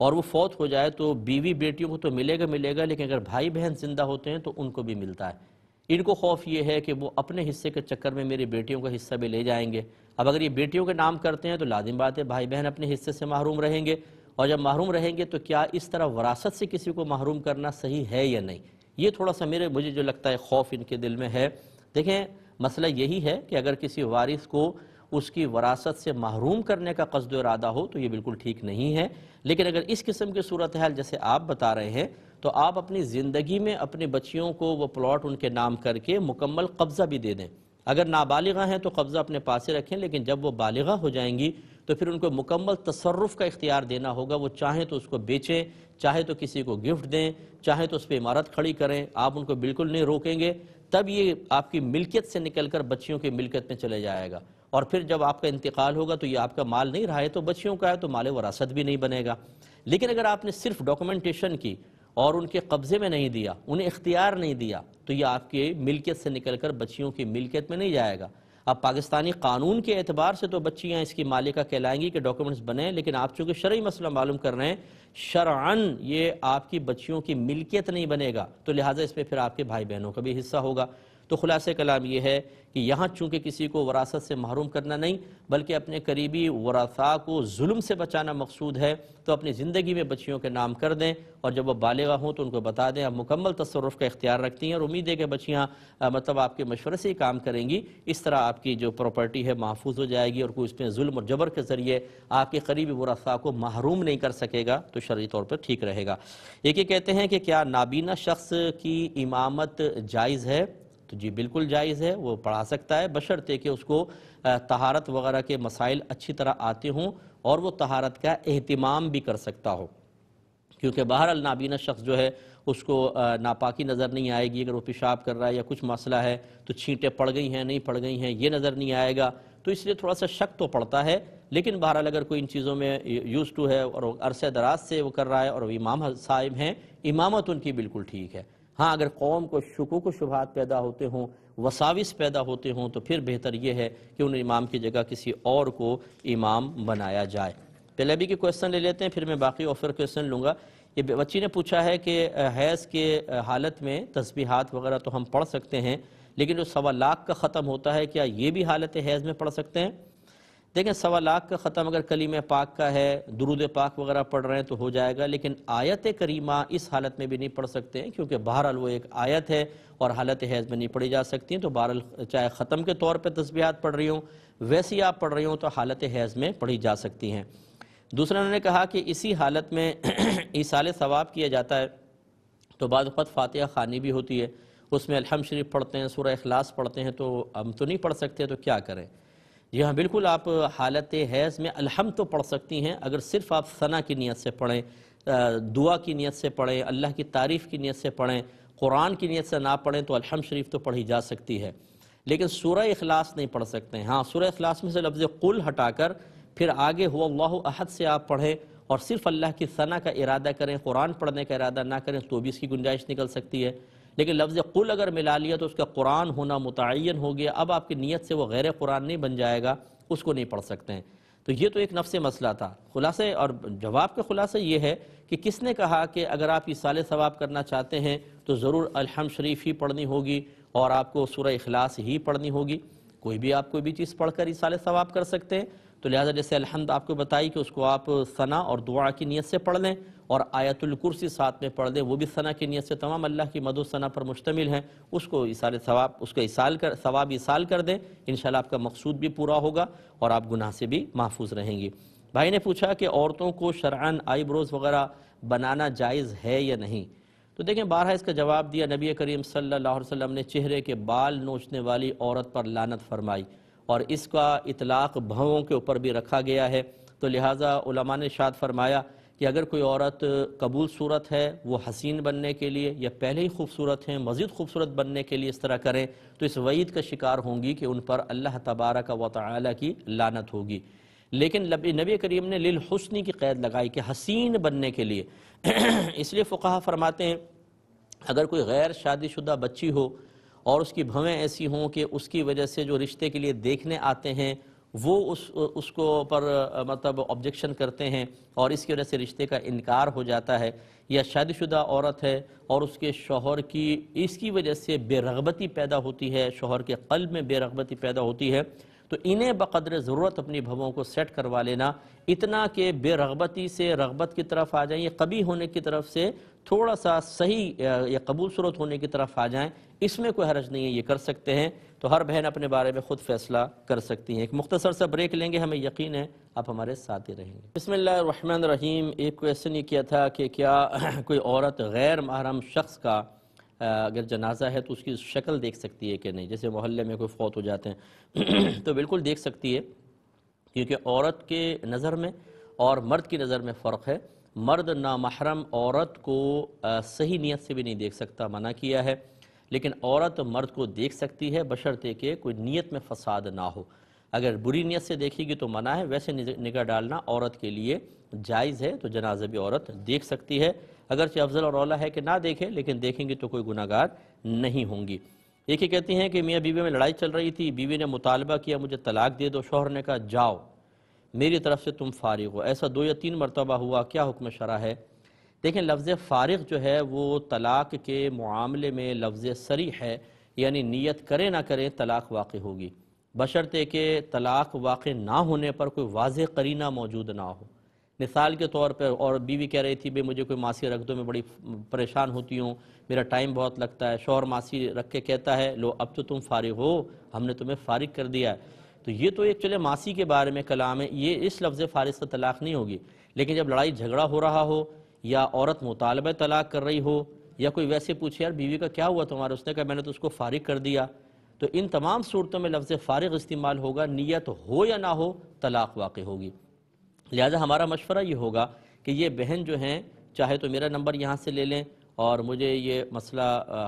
اور وہ فوت ہو جائے تو بیوی بیٹیوں کو تو ملے گا، لیکن اگر بھائی بہن زندہ ہوتے ہیں تو ان کو بھی ملتا ہے. ان کو خوف یہ ہے کہ وہ اپنے حصے کے چکر میں میری بیٹیوں کا حصہ بھی لے جائیں گے. اب اگر یہ بیٹیوں کے نام کرتے ہیں تو لازم بات ہے بھائی بہن اپنے حصے سے محروم رہیں گے، اور جب محروم رہیں گے تو کیا اس طرح وراثت سے کسی کو محروم کرنا صحیح ہے یا نہیں؟ یہ تھوڑا سا مجھے جو لگتا ہے خوف ان کے دل میں ہے. دیکھیں مسئلہ یہی ہے کہ اگر کسی وارث کو اس کی وراثت سے محروم کرنے کا قصد و ارادہ ہو تو یہ بالکل ٹھیک نہیں ہے. لیکن اگر اس قسم کی صورتحال جیسے آپ بتا رہے ہیں تو آپ اپنی زندگی میں اپنے بچیوں کو وہ پلاٹ ان کے نام کر کے مکمل قبضہ بھی دے دیں. اگر نابالغہ ہیں تو قبضہ اپنے پاس رکھیں، لیکن جب وہ بالغہ ہو جائیں گی تو پھر ان کو مکمل تصرف کا اختیار دینا ہوگا. وہ چاہیں تو اس کو بیچیں، چاہے تو کسی کو گفٹ دیں، چاہے تو اس پہ عمارت کھڑی کریں، آپ ان کو بالکل نہیں روکیں گے. تب یہ آپ کی ملکیت سے نکل کر بچیوں کی ملکیت میں چلے جائے گا، اور پھر جب آپ کا انتقال ہوگا تو یہ آپ کا مال نہیں رہا ہے تو بچیوں کا ہے، تو مال وراثت بھی نہیں بنے گا. لیکن اگر آپ نے صرف ڈاکومنٹیشن کی اور ان کے قبضے میں نہیں دیا، انہیں اختیار نہیں دیا، تو یہ آپ کے ملکیت سے نکل کر بچیوں کی ملکیت میں نہیں جائے گا. اب پاکستانی قانون کے اعتبار سے تو بچیاں اس کی مالکہ کہلائیں گی کہ ڈاکومنٹس بنیں، لیکن آپ چونکہ شرعی مسئلہ معلوم کر رہے ہیں، شرعاً یہ آپ کی بچیوں کی ملکیت نہیں بنے گا، تو لہٰذا اس پہ پھر آپ کے بھائی بہنوں کا بھی حصہ ہوگا. تو خلاصہ کلام یہ ہے کہ یہاں چونکہ کسی کو وراثت سے محروم کرنا نہیں بلکہ اپنے قریبی ورثاء کو ظلم سے بچانا مقصود ہے، تو اپنی زندگی میں بچیوں کے نام کر دیں، اور جب وہ بالغہ ہوں تو ان کو بتا دیں اب مکمل تصرف کا اختیار رکھتی ہیں، اور امید ہے کہ بچیاں مطلب آپ کے مشورے سے ہی کام کریں گی. اس طرح آپ کی جو پراپرٹی ہے محفوظ ہو جائے گی، اور کوئی اس میں ظلم اور جبر کے ذریعے آپ کے قریبی ورثاء کو محروم نہیں کر سکے گا، تو شرعی طور پر ٹھیک رہے گا. ایک یہ کہتے ہیں کہ کیا نابینا شخص کی امامت جائز ہے؟ تو جی بالکل جائز ہے، وہ پڑھا سکتا ہے بشرطے کہ اس کو طہارت وغیرہ کے مسائل اچھی طرح آتے ہوں اور وہ طہارت کا اہتمام بھی کر سکتا ہو. کیونکہ بہرحال نابینا شخص جو ہے اس کو ناپاکی نظر نہیں آئے گی، اگر وہ پیشاب کر رہا ہے یا کچھ مسئلہ ہے تو چھینٹیں پڑ گئی ہیں نہیں پڑ گئی ہیں یہ نظر نہیں آئے گا، تو اس لیے تھوڑا سا شک تو پڑتا ہے. لیکن بہرحال اگر کوئی ان چیزوں میں یوز ٹو ہے اور عرصہ دراز سے وہ کر رہا ہے اور وہ امام صاحب ہیں، امامت ان کی بالکل ٹھیک ہے. ہاں اگر قوم کو شکوک و شبہات پیدا ہوتے ہوں، وساوس پیدا ہوتے ہوں، تو پھر بہتر یہ ہے کہ ان امام کی جگہ کسی اور کو امام بنایا جائے. پہلے بھی کے کویسچن لے لیتے ہیں پھر میں باقی آفر کویسچن لوں گا. یہ بچی نے پوچھا ہے کہ حیض کے حالت میں تسبیحات وغیرہ تو ہم پڑھ سکتے ہیں، لیکن جو 1.25 لاکھ کا ختم ہوتا ہے کیا یہ بھی حالت حیض میں پڑھ سکتے ہیں؟ دیکھیں 1.25 لاکھ کا ختم اگر کلمہ پاک کا ہے، درود پاک وغیرہ پڑھ رہے ہیں تو ہو جائے گا، لیکن آیت کریمہ اس حالت میں بھی نہیں پڑھ سکتے ہیں، کیونکہ بہرحال وہ ایک آیت ہے اور حالت حیض میں نہیں پڑھی جا سکتی ہیں، تو بہرحال چاہے ختم کے طور پہ تسبیحات پڑھ رہی ہوں، ویسے ہی آپ پڑھ رہی ہوں تو حالت حیض میں پڑھی جا سکتی ہیں۔ دوسرا انہوں نے کہا کہ اسی حالت میں ایصال ثواب کیا جاتا ہے، تو بعض وقت فاتحہ خوانی بھی ہوتی ہے، اس میں الحمد شریف پڑھتے ہیں، سورہ اخلاص پڑھتے ہیں، تو ہم تو نہیں پڑھ سکتے تو کیا کریں؟ جی ہاں بالکل، آپ حالت حیض میں الحمد تو پڑھ سکتی ہیں، اگر صرف آپ ثنا کی نیت سے پڑھیں، دعا کی نیت سے پڑھیں، اللہ کی تعریف کی نیت سے پڑھیں، قرآن کی نیت سے نہ پڑھیں تو الحمد شریف تو پڑھی جا سکتی ہے، لیکن سورہ اخلاص نہیں پڑھ سکتے ہیں۔ ہاں سورہ اخلاص میں سے لفظ قل ہٹا کر پھر آگے هو اللہ احد سے آپ پڑھیں اور صرف اللہ کی ثنا کا ارادہ کریں، قرآن پڑھنے کا ارادہ نہ کریں تو بھی اس کی گنجائش نکل سکتی ہے، لیکن لفظ قل اگر ملا لیا تو اس کا قرآن ہونا متعین ہو گیا، اب آپ کی نیت سے وہ غیر قرآن نہیں بن جائے گا، اس کو نہیں پڑھ سکتے ہیں۔ تو یہ تو ایک نفس مسئلہ تھا۔ خلاصے اور جواب کا خلاصہ یہ ہے کہ کس نے کہا کہ اگر آپ ایصال ثواب کرنا چاہتے ہیں تو ضرور الحمد شریف ہی پڑھنی ہوگی اور آپ کو سورہ اخلاص ہی پڑھنی ہوگی؟ کوئی بھی چیز پڑھ کر ایصال ثواب کر سکتے ہیں، تو لہٰذا جیسے الحمد آپ کو بتائی کہ اس کو آپ ثنا اور دعا کی نیت سے پڑھ لیں اور آیت الکرسی ساتھ میں پڑھ دیں، وہ بھی ثنا کی نیت سے، تمام اللہ کی مدح و ثنا پر مشتمل ہیں، اس کو ایصال ثواب، اس کا ثواب ایصال کر دیں، انشاءاللہ آپ کا مقصود بھی پورا ہوگا اور آپ گناہ سے بھی محفوظ رہیں گی۔ بھائی نے پوچھا کہ عورتوں کو شرعاً آئی بروز وغیرہ بنانا جائز ہے یا نہیں؟ تو دیکھیں بارہا اس کا جواب دیا، نبی کریم صلی اللہ علیہ وسلم نے چہرے کے بال نوچنے والی عورت پر لعنت فرمائی اور اس کا اطلاق بھووں کے اوپر بھی رکھا گیا ہے، تو لہٰذا علماء نے ارشاد فرمایا کہ اگر کوئی عورت قبول صورت ہے، وہ حسین بننے کے لیے یا پہلے ہی خوبصورت ہیں، مزید خوبصورت بننے کے لیے اس طرح کریں تو اس وعید کا شکار ہوں گی کہ ان پر اللہ تبارک و تعالی کی لعنت ہوگی۔ لیکن نبی کریم نے للحسن کی قید لگائی کہ حسین بننے کے لیے، اس لیے فقہا فرماتے ہیں اگر کوئی غیر شادی شدہ بچی ہو اور اس کی بھویں ایسی ہوں کہ اس کی وجہ سے جو رشتے کے لیے دیکھنے آتے ہیں وہ اس کو پر مطلب آبجیکشن کرتے ہیں اور اس کی وجہ سے رشتے کا انکار ہو جاتا ہے، یا شادی شدہ عورت ہے اور اس کے شوہر کی اس کی وجہ سے بے رغبتی پیدا ہوتی ہے، شوہر کے قلب میں بے رغبتی پیدا ہوتی ہے، تو انہیں بقدر ضرورت اپنی بھووں کو سیٹ کروا لینا، اتنا کہ بے رغبتی سے رغبت کی طرف آ جائیں، یہ قبیح ہونے کی طرف سے تھوڑا سا صحیح یا قبول صورت ہونے کی طرف آ جائیں، اس میں کوئی حرج نہیں ہے، یہ کر سکتے ہیں، تو ہر بہن اپنے بارے میں خود فیصلہ کر سکتی ہیں۔ ایک مختصر سا بریک لیں گے، ہمیں یقین ہے آپ ہمارے ساتھ ہی رہیں گے۔ بسم اللہ الرحمن الرحیم۔ ایک کویسچن یہ کیا تھا کہ کیا کوئی عورت غیر محرم شخص کا اگر جنازہ ہے تو اس کی شکل دیکھ سکتی ہے کہ نہیں؟ جیسے محلے میں کوئی فوت ہو جاتے ہیں تو بالکل دیکھ سکتی ہے، کیونکہ عورت کے نظر میں اور مرد کی نظر میں فرق ہے۔ مرد نامحرم عورت کو صحیح نیت سے بھی نہیں دیکھ سکتا، منع کیا ہے، لیکن عورت مرد کو دیکھ سکتی ہے بشرطے کہ کوئی نیت میں فساد نہ ہو۔ اگر بری نیت سے دیکھے گی تو منع ہے، ویسے نگاہ ڈالنا عورت کے لیے جائز ہے، تو جنازہ بھی عورت دیکھ سکتی ہے، اگرچہ افضل اور اولیٰ ہے کہ نہ دیکھے، لیکن دیکھیں گی تو کوئی گناہ گار نہیں ہوں گی۔ ایک ہی کہتی ہیں کہ میاں بیوی میں لڑائی چل رہی تھی، بیوی نے مطالبہ کیا مجھے طلاق دے دو، شوہر نے کہا جاؤ میری طرف سے تم فارغ ہو، ایسا 2 یا 3 مرتبہ ہوا، کیا حکم شرع ہے؟ دیکھیں لفظ فارغ جو ہے وہ طلاق کے معاملے میں لفظ صریح ہے، یعنی نیت کرے نہ کرے طلاق واقع ہوگی، بشرطے کہ طلاق واقع نہ ہونے پر کوئی واضح قرینہ موجود نہ ہو۔ مثال کے طور پر اور بیوی کہہ رہی تھی بے مجھے کوئی ماسی رکھ دو، میں بڑی پریشان ہوتی ہوں، میرا ٹائم بہت لگتا ہے، شوہر ماسی رکھ کے کہتا ہے لو اب تو تم فارغ ہو، ہم نے تمہیں فارغ کر دیا ہے، تو یہ تو ایک چلے ماسی کے بارے میں کلام ہے، یہ اس لفظ فارغ سے طلاق نہیں ہوگی۔ لیکن جب لڑائی جھگڑا ہو رہا ہو یا عورت مطالبہ طلاق کر رہی ہو یا کوئی ویسے پوچھے یار بیوی کا کیا ہوا تمہارا، اس نے کہا میں نے تو اس کو فارغ کر دیا، تو ان تمام صورتوں میں لفظ فارغ استعمال ہوگا، نیت ہو یا نہ ہو طلاق واقع ہوگی۔ لہٰذا ہمارا مشورہ یہ ہوگا کہ یہ بہن جو ہیں چاہے تو میرا نمبر یہاں سے لے لیں اور مجھے یہ مسئلہ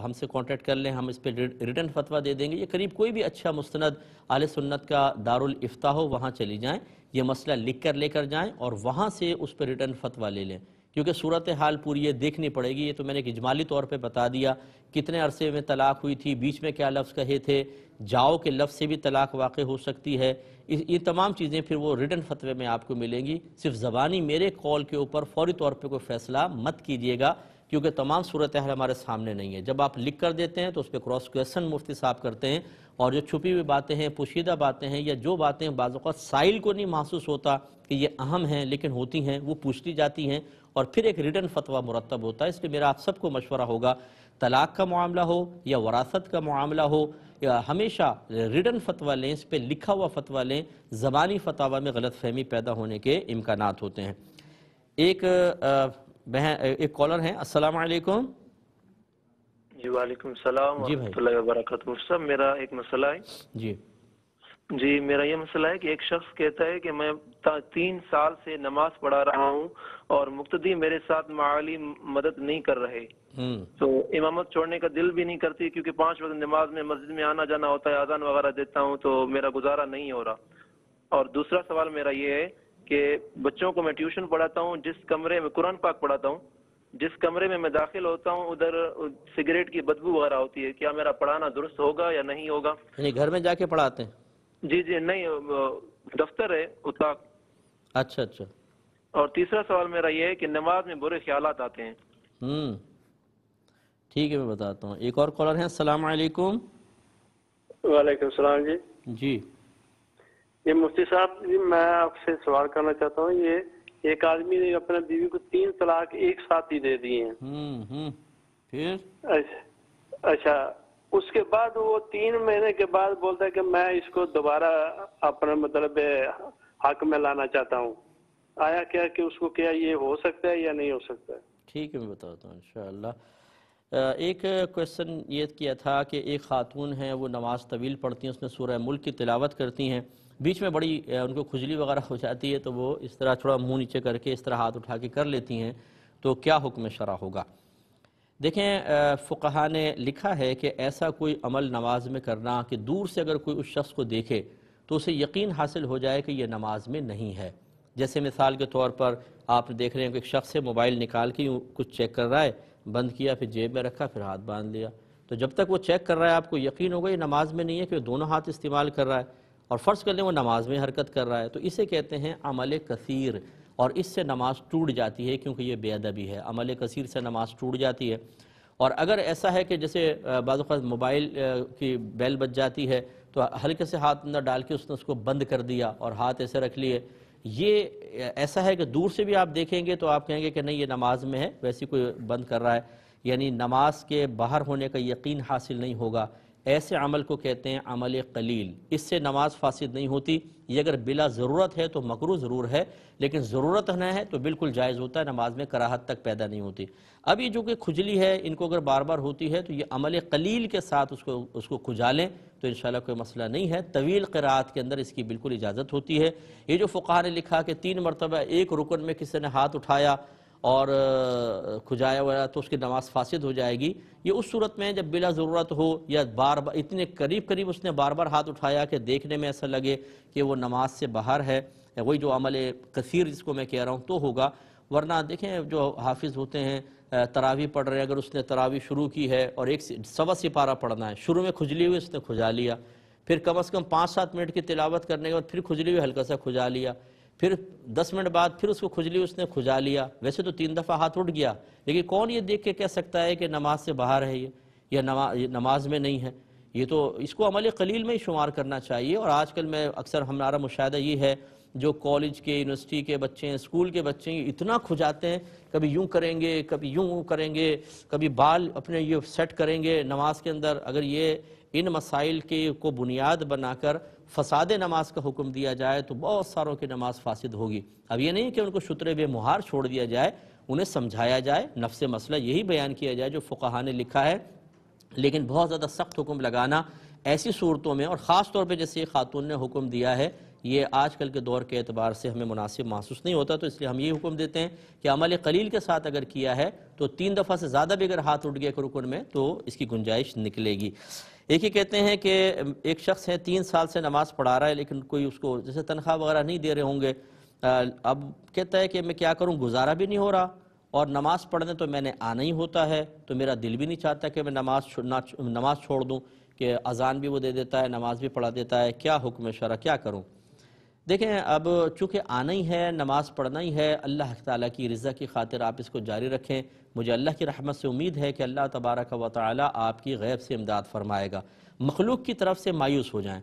ہم سے کانٹیکٹ کر لیں، ہم اس پہ ریٹن فتویٰ دے دیں گے، یہ قریب کوئی بھی اچھا مستند اہل سنت کا دارالافتاء ہو وہاں چلی جائیں، یہ مسئلہ لکھ کر لے کر جائیں اور وہاں سے اس پہ ریٹن فتویٰ لے لیں، کیونکہ صورتحال پوری یہ دیکھنی پڑے گی۔ یہ تو میں نے ایک اجمالی طور پہ بتا دیا کتنے عرصے میں طلاق ہوئی تھی، بیچ میں کیا لفظ کہے تھے، جاؤ کے لفظ سے بھی طلاق واقع ہو سکتی ہے، یہ تمام چیزیں پھر وہ ریٹن فتوے میں آپ کو ملیں گی۔ صرف زبانی میرے کال کے اوپر فوری طور پہ کوئی فیصلہ مت کیجیے گا، کیونکہ تمام صورتحال ہمارے سامنے نہیں ہے۔ جب آپ لکھ کر دیتے ہیں تو اس پہ کراس کویسچن مفتی صاحب کرتے ہیں اور جو چھپی ہوئی باتیں ہیں، پوشیدہ باتیں ہیں، یا جو باتیں بعض اوقات سائل کو نہیں محسوس ہوتا کہ یہ اہم ہیں لیکن ہوتی ہیں، وہ پوچھ لی جاتی ہیں اور پھر ایک ریٹن فتویٰ مرتب ہوتا ہے۔ اس لیے میرا آپ سب کو مشورہ ہوگا، طلاق کا معاملہ ہو یا وراثت کا معاملہ ہو، یا ہمیشہ ریٹن فتویٰ لیں، اس پہ لکھا ہوا فتویٰ لیں۔ زبانی فتاویٰ میں غلط فہمی پیدا ہونے کے امکانات ہوتے ہیں۔ ایک کالر ہیں۔ السلام علیکم۔ جی وعلیکم السلام جی بھائی۔ ورحمۃ اللہ وبرکاتہ۔ صاحب میرا ایک مسئلہ ہے۔ جی میرا یہ مسئلہ ہے کہ ایک شخص کہتا ہے کہ میں 3 سال سے نماز پڑھا رہا ہوں اور مقتدی میرے ساتھ معالی مدد نہیں کر رہے، تو امامت چھوڑنے کا دل بھی نہیں کرتی کیونکہ 5 وقت نماز میں مسجد میں آنا جانا ہوتا ہے، اذان وغیرہ دیتا ہوں تو میرا گزارا نہیں ہو رہا۔ اور دوسرا سوال میرا یہ ہے کہ بچوں کو میں ٹیوشن پڑھاتا ہوں، جس کمرے میں قرآن پاک پڑھاتا ہوں، جس کمرے میں میں داخل ہوتا ہوں ادھر سگریٹ کی بدبو وغیرہ ہوتی ہے، کیا میرا پڑھانا درست ہوگا یا نہیں ہوگا؟ یعنی گھر میں جا کے پڑھاتے ہیں؟ جی نہیں، دفتر ہے اتاق۔ اچھا اچھا۔ اور تیسرا سوال میرا یہ ہے کہ نماز میں برے خیالات آتے ہیں۔ ٹھیک ہے، میں بتاتا ہوں۔ ایک اور کالر ہیں۔ السلام علیکم۔ وعلیکم السلام جی۔ جی یہ مفتی صاحب جی، میں آپ سے سوال کرنا چاہتا ہوں، یہ ایک آدمی نے اپنے بیوی کو 3 طلاق ایک ساتھ ہی دے دیے ہیں، پھر اچھا اس کے بعد وہ 3 مہینے کے بعد بولتا ہے کہ میں اس کو دوبارہ اپنا مطلب حق میں لانا چاہتا ہوں، آیا کیا کہ اس کو کیا یہ ہو سکتا ہے یا نہیں ہو سکتا ہے؟ ٹھیک ہے، میں بتاتا ہوں انشاءاللہ۔ ایک کویسچن یہ کیا تھا کہ ایک خاتون ہیں، وہ نماز طویل پڑھتی ہیں، اس میں سورہ ملک کی تلاوت کرتی ہیں، بیچ میں بڑی ان کو کھجلی وغیرہ ہو جاتی ہے تو وہ اس طرح تھوڑا منہ نیچے کر کے اس طرح ہاتھ اٹھا کے کر لیتی ہیں، تو کیا حکم شرع ہوگا؟ دیکھیں، فقہا نے لکھا ہے کہ ایسا کوئی عمل نماز میں کرنا کہ دور سے اگر کوئی اس شخص کو دیکھے تو اسے یقین حاصل ہو جائے کہ یہ نماز میں نہیں ہے۔ جیسے مثال کے طور پر آپ دیکھ رہے ہیں کہ ایک شخص سے موبائل نکال کے کچھ چیک کر رہا ہے، بند کیا، پھر جیب میں رکھا، پھر ہاتھ باندھ لیا، تو جب تک وہ چیک کر رہا ہے آپ کو یقین ہوگا یہ نماز میں نہیں ہے کہ وہ دونوں ہاتھ استعمال کر رہا ہے، اور فرض کر لیں وہ نماز میں حرکت کر رہا ہے، تو اسے کہتے ہیں عمل کثیر، اور اس سے نماز ٹوٹ جاتی ہے کیونکہ یہ بے ادبی ہے۔ عمل کثیر سے نماز ٹوٹ جاتی ہے۔ اور اگر ایسا ہے کہ جیسے بعض اوقات موبائل کی بیل بج جاتی ہے تو ہلکے سے ہاتھ اندر ڈال کے اس نے اس کو بند کر دیا اور ہاتھ ایسے رکھ لیے، یہ ایسا ہے کہ دور سے بھی آپ دیکھیں گے تو آپ کہیں گے کہ نہیں یہ نماز میں ہے، ویسی کوئی بند کر رہا ہے، یعنی نماز کے باہر ہونے کا یقین حاصل نہیں ہوگا۔ ایسے عمل کو کہتے ہیں عمل قلیل، اس سے نماز فاسد نہیں ہوتی۔ یہ اگر بلا ضرورت ہے تو مکروہ ضرور ہے، لیکن ضرورت نہ ہے تو بالکل جائز ہوتا ہے، نماز میں کراہت تک پیدا نہیں ہوتی۔ اب یہ جو کہ کھجلی ہے، ان کو اگر بار بار ہوتی ہے تو یہ عمل قلیل کے ساتھ اس کو کھجا لیں تو انشاءاللہ کوئی مسئلہ نہیں ہے۔ طویل قرات کے اندر اس کی بالکل اجازت ہوتی ہے۔ یہ جو فقہا نے لکھا کہ 3 مرتبہ ایک رکن میں کسی نے ہاتھ اٹھایا اور کھجایا ہوا تو اس کی نماز فاسد ہو جائے گی، یہ اس صورت میں جب بلا ضرورت ہو یا بار بار اتنے قریب اس نے بار بار ہاتھ اٹھایا کہ دیکھنے میں ایسا لگے کہ وہ نماز سے باہر ہے، وہی جو عمل کثیر جس کو میں کہہ رہا ہوں تو ہوگا۔ ورنہ دیکھیں جو حافظ ہوتے ہیں تراویح پڑھ رہے ہیں، اگر اس نے تراویح شروع کی ہے اور ایک سوا سپارہ پڑھنا ہے، شروع میں کھجلی ہوئی اس نے کھجا لیا، پھر کم از کم 5-7 منٹ کی تلاوت کرنے کے بعد پھر کھجلی ہوئی ہلکا سا کھجا لیا، پھر 10 منٹ بعد پھر اس کو کھجلی اس نے کھجا لیا، ویسے تو 3 دفعہ ہاتھ اٹھ گیا، لیکن کون یہ دیکھ کے کہہ سکتا ہے کہ نماز سے باہر ہے یہ یا نماز میں نہیں ہے؟ یہ تو اس کو عمل قلیل میں ہی شمار کرنا چاہیے۔ اور آج کل میں اکثر ہمارا مشاہدہ یہ ہے جو کالج کے یونیورسٹی کے بچے ہیں، اسکول کے بچے ہیں، اتنا کھجاتے ہیں، کبھی یوں کریں گے، کبھی یوں کریں گے، کبھی بال اپنے یہ سیٹ کریں گے نماز کے اندر۔ اگر یہ ان مسائل کو بنیاد بنا کر فساد نماز کا حکم دیا جائے تو بہت ساروں کی نماز فاسد ہوگی۔ اب یہ نہیں کہ ان کو شترے بے مہار چھوڑ دیا جائے، انہیں سمجھایا جائے، نفس مسئلہ یہی بیان کیا جائے جو فقہا نے لکھا ہے، لیکن بہت زیادہ سخت حکم لگانا ایسی صورتوں میں، اور خاص طور پہ جیسے خاتون نے حکم دیا ہے، یہ آج کل کے دور کے اعتبار سے ہمیں مناسب محسوس نہیں ہوتا، تو اس لیے ہم یہ حکم دیتے ہیں کہ عمل قلیل کے ساتھ اگر کیا ہے تو 3 دفعہ سے زیادہ بھی اگر ہاتھ اٹھ گیا کہ رکن میں تو اس کی گنجائش نکلے گی۔ ایک ہی کہتے ہیں کہ ایک شخص ہے 3 سال سے نماز پڑھا رہا ہے لیکن کوئی اس کو جیسے تنخواہ وغیرہ نہیں دے رہے ہوں گے، اب کہتا ہے کہ میں کیا کروں، گزارا بھی نہیں ہو رہا اور نماز پڑھنے تو میں نے آنا ہی ہوتا ہے، تو میرا دل بھی نہیں چاہتا کہ میں نماز چھوڑ دوں، کہ اذان بھی وہ دے دیتا ہے، نماز بھی پڑھا دیتا ہے، کیا حکم شرع، کیا کروں؟ دیکھیں، اب چونکہ آنا ہی ہے، نماز پڑھنا ہی ہے، اللہ تعالیٰ کی رضا کی خاطر آپ اس کو جاری رکھیں۔ مجھے اللہ کی رحمت سے امید ہے کہ اللہ تبارک و تعالیٰ آپ کی غیب سے امداد فرمائے گا۔ مخلوق کی طرف سے مایوس ہو جائیں۔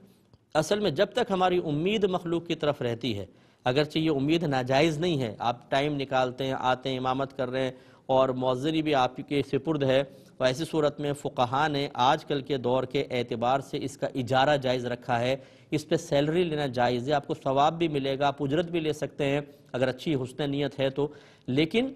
اصل میں جب تک ہماری امید مخلوق کی طرف رہتی ہے، اگرچہ یہ امید ناجائز نہیں ہے، آپ ٹائم نکالتے ہیں، آتے ہیں، امامت کر رہے ہیں اور مؤذنی بھی آپ کے سپرد ہے، تو ایسی صورت میں فقہا نے آج کل کے دور کے اعتبار سے اس کا اجارہ جائز رکھا ہے، اس پہ سیلری لینا جائز ہے، آپ کو ثواب بھی ملے گا، آپ اجرت بھی لے سکتے ہیں اگر اچھی حسن نیت ہے تو۔ لیکن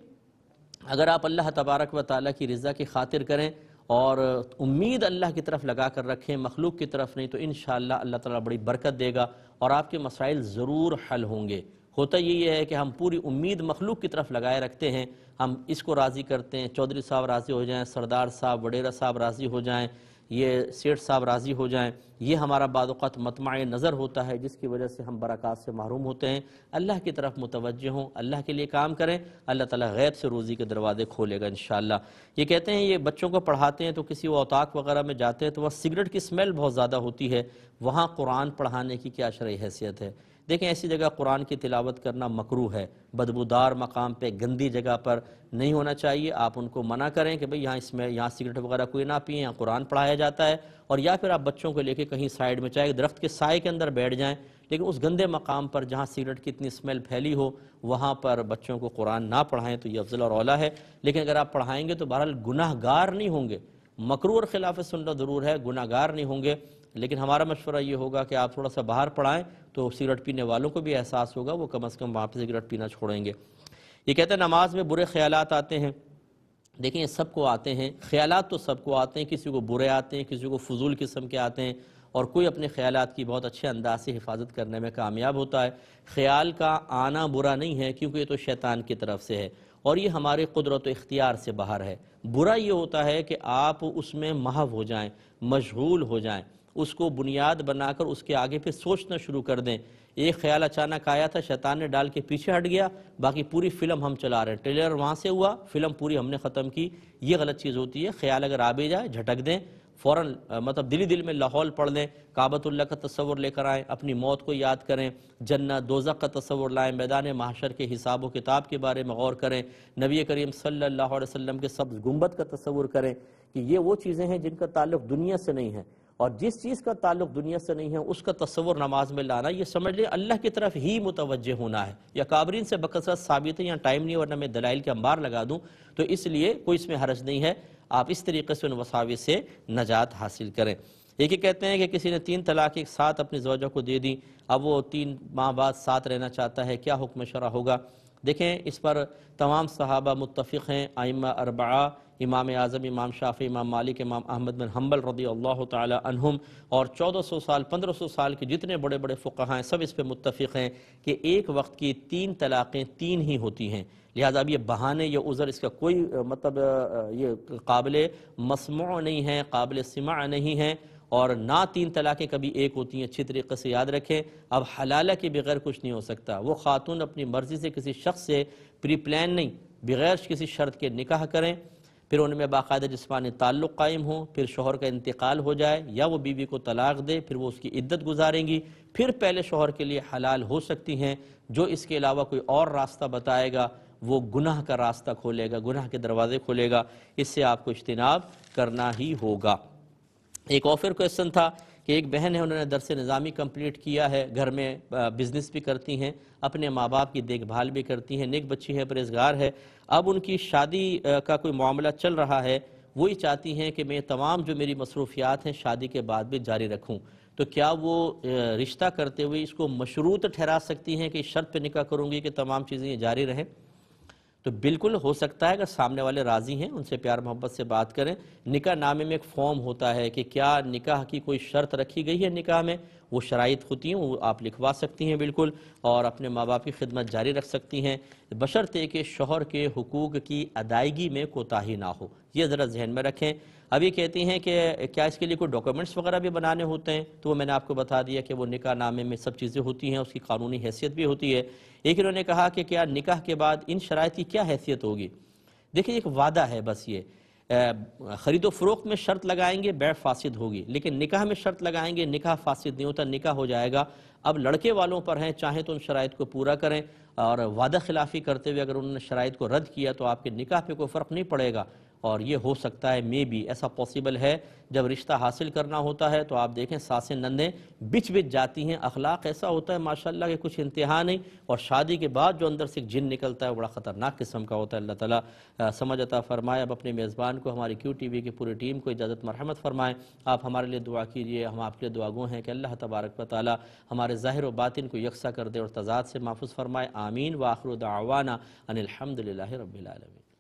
اگر آپ اللہ تبارک و تعالیٰ کی رضا کی خاطر کریں اور امید اللہ کی طرف لگا کر رکھیں، مخلوق کی طرف نہیں، تو انشاءاللہ اللہ تعالیٰ بڑی برکت دے گا اور آپ کے مسائل ضرور حل ہوں گے۔ ہوتا یہی ہے کہ ہم پوری امید مخلوق کی طرف لگائے رکھتے ہیں، ہم اس کو راضی کرتے ہیں، چودھری صاحب راضی ہو جائیں، سردار صاحب، وڈیرا صاحب راضی ہو جائیں، یہ سیٹھ صاحب راضی ہو جائیں، یہ ہمارا بعض اوقات مطمع نظر ہوتا ہے جس کی وجہ سے ہم برکات سے محروم ہوتے ہیں۔ اللہ کی طرف متوجہ ہوں، اللہ کے لیے کام کریں، اللہ تعالیٰ غیب سے روزی کے دروازے کھولے گا انشاءاللہ۔ یہ کہتے ہیں یہ بچوں کو پڑھاتے ہیں تو کسی اوطاق وغیرہ میں جاتے ہیں تو وہاں سگریٹ کی سمیل بہت زیادہ ہوتی ہے، وہاں قرآن پڑھانے کی کیا شرعی حیثیت ہے؟ دیکھیں ایسی جگہ قرآن کی تلاوت کرنا مکروہ ہے، بدبودار مقام پہ، گندی جگہ پر نہیں ہونا چاہیے۔ آپ ان کو منع کریں کہ بھئی یہاں سگریٹ وغیرہ کوئی نہ پئیں، یہاں قرآن پڑھایا جاتا ہے، اور یا پھر آپ بچوں کو لے کے کہیں سائیڈ میں، چاہے درخت کے سائے کے اندر بیٹھ جائیں، لیکن اس گندے مقام پر جہاں سگریٹ کی اتنی اسمیل پھیلی ہو وہاں پر بچوں کو قرآن نہ پڑھائیں تو یہ افضل اور اولیٰ ہے۔ لیکن اگر آپ پڑھائیں گے تو بہرحال گناہ گار نہیں ہوں گے، مکروہ اور خلاف سنت ضرور ہے، گناہ گار نہیں ہوں گے، لیکن ہمارا مشورہ یہ ہوگا کہ آپ تھوڑا سا باہر پڑھائیں تو سگریٹ پینے والوں کو بھی احساس ہوگا، وہ کم از کم وہاں پہ سگریٹ پینا چھوڑیں گے۔ یہ کہتے ہیں نماز میں برے خیالات آتے ہیں۔ دیکھیں یہ سب کو آتے ہیں، خیالات تو سب کو آتے ہیں، کسی کو برے آتے ہیں، کسی کو فضول قسم کے آتے ہیں، اور کوئی اپنے خیالات کی بہت اچھے انداز سے حفاظت کرنے میں کامیاب ہوتا ہے۔ خیال کا آنا برا نہیں ہے کیونکہ یہ تو شیطان کی طرف سے ہے اور یہ ہمارے قدرت و اختیار سے باہر ہے۔ برا یہ ہوتا ہے کہ آپ اس میں محو ہو جائیں، مشغول ہو جائیں، اس کو بنیاد بنا کر اس کے آگے پھر سوچنا شروع کر دیں۔ ایک خیال اچانک آیا تھا، شیطان نے ڈال کے پیچھے ہٹ گیا، باقی پوری فلم ہم چلا رہے ہیں، ٹریلر وہاں سے ہوا، فلم پوری ہم نے ختم کی۔ یہ غلط چیز ہوتی ہے۔ خیال اگر آ بھی جائے جھٹک دیں، فوراً مطلب دل میں لاحول پڑھ لیں، کعبۃ اللہ کا تصور لے کر آئیں، اپنی موت کو یاد کریں، جنت دوزخ کا تصور لائیں، میدان محشر کے حساب و کتاب کے بارے میں غور کریں، نبی کریم صلی اللہ علیہ وسلم کے سبز گنبد کا تصور کریں کہ یہ وہ چیزیں ہیں جن کا تعلق دنیا سے نہیں ہے، اور جس چیز کا تعلق دنیا سے نہیں ہے اس کا تصور نماز میں لانا، یہ سمجھ لیں اللہ کی طرف ہی متوجہ ہونا ہے۔ یا کابرین سے بکثرت ثابت ہے، یہاں ٹائم نہیں ورنہ میں دلائل کے انبار لگا دوں، تو اس لیے کوئی اس میں حرج نہیں ہے، آپ اس طریقے سے ان وساوس سے نجات حاصل کریں۔ ایک ہی کہتے ہیں کہ کسی نے 3 طلاق ایک ساتھ اپنی زوجہ کو دے دی، اب وہ 3 ماہ بعد ساتھ رہنا چاہتا ہے، کیا حکم شرع ہوگا؟ دیکھیں اس پر تمام صحابہ متفق ہیں، ائمہ 4، امام اعظم امام شافعی، امام مالک، امام احمد بن حنبل رضی اللہ تعالی عنہم، اور 1400 سال 1500 سال کے جتنے بڑے بڑے فقہاء ہیں سب اس پہ متفق ہیں کہ ایک وقت کی 3 طلاقیں 3 ہی ہوتی ہیں۔ لہذا اب یہ بہانے یا عذر اس کا کوئی مطلب یہ قابل مسموع نہیں ہے، قابل سماع نہیں ہے، اور نہ 3 طلاقیں کبھی ایک ہوتی ہیں، اچھی طریقے سے یاد رکھیں۔ اب حلالہ کے بغیر کچھ نہیں ہو سکتا، وہ خاتون اپنی مرضی سے کسی شخص سے پری پلان نہیں، بغیر کسی شرط کے نکاح کریں، پھر ان میں باقاعدہ جسمانی تعلق قائم ہو، پھر شوہر کا انتقال ہو جائے یا وہ بیوی کو طلاق دے، پھر وہ اس کی عدت گزاریں گی، پھر پہلے شوہر کے لیے حلال ہو سکتی ہیں۔ جو اس کے علاوہ کوئی اور راستہ بتائے گا وہ گناہ کا راستہ کھولے گا، گناہ کے دروازے کھولے گا، اس سے آپ کو اجتناب کرنا ہی ہوگا۔ ایک آفر کویسچن تھا کہ ایک بہن ہے، انہوں نے درس نظامی کمپلیٹ کیا ہے، گھر میں بزنس بھی کرتی ہیں، اپنے ماں باپ کی دیکھ بھال بھی کرتی ہیں، نیک بچی ہے، پرہیزگار ہے، اب ان کی شادی کا کوئی معاملہ چل رہا ہے، وہی چاہتی ہیں کہ میں تمام جو میری مصروفیات ہیں شادی کے بعد بھی جاری رکھوں، تو کیا وہ رشتہ کرتے ہوئے اس کو مشروط ٹھہرا سکتی ہیں کہ اس شرط پہ نکاح کروں گی کہ تمام چیزیں یہ جاری رہیں؟ تو بالکل ہو سکتا ہے، اگر سامنے والے راضی ہیں ان سے پیار محبت سے بات کریں۔ نکاح نامے میں ایک فارم ہوتا ہے کہ کیا نکاح کی کوئی شرط رکھی گئی ہے، نکاح میں وہ شرائط ہوتی ہیں، وہ آپ لکھوا سکتی ہیں بالکل، اور اپنے ماں باپ کی خدمت جاری رکھ سکتی ہیں، بشرطے کہ شوہر کے حقوق کی ادائیگی میں کوتاہی نہ ہو، یہ ذرا ذہن میں رکھیں۔ اب یہ کہتی ہیں کہ کیا اس کے لیے کوئی ڈاکومنٹس وغیرہ بھی بنانے ہوتے ہیں، تو وہ میں نے آپ کو بتا دیا کہ وہ نکاح نامے میں سب چیزیں ہوتی ہیں، اس کی قانونی حیثیت بھی ہوتی ہے۔ ایک انہوں نے کہا کہ کیا نکاح کے بعد ان شرائط کی کیا حیثیت ہوگی؟ دیکھیں ایک وعدہ ہے بس، یہ خرید و فروخت میں شرط لگائیں گے بیع فاسد ہوگی، لیکن نکاح میں شرط لگائیں گے نکاح فاسد نہیں ہوتا، نکاح ہو جائے گا۔ اب لڑکے والوں پر ہیں، چاہیں تو ان شرائط کو پورا کریں، اور وعدہ خلافی کرتے ہوئے اگر انہوں نے شرائط کو رد کیا تو آپ کے نکاح پہ کوئی فرق نہیں پڑے گا، اور یہ ہو سکتا ہے مے بی ایسا پاسبل ہے جب رشتہ حاصل کرنا ہوتا ہے تو آپ دیکھیں سانسیں نندیں بچ جاتی ہیں، اخلاق ایسا ہوتا ہے ماشاءاللہ کہ کچھ انتہا نہیں، اور شادی کے بعد جو اندر سے ایک جن نکلتا ہے وہ بڑا خطرناک قسم کا ہوتا ہے۔ اللہ تعالیٰ سمجھ عطا فرمائے۔ اب اپنے میزبان کو، ہماری کیو ٹی وی کی پوری ٹیم کو اجازت مرحمت فرمائیں۔ آپ ہمارے لیے دعا کیجئے، ہم آپ کے لیے دعا گو ہیں کہ اللہ تبارک و تعالیٰ ہمارے ظاہر و باطن کو یکساں کر دے اور تضاد سے محفوظ فرمائے۔ آمین۔ وآخر دعوانا ان الحمدللہ رب العالمین۔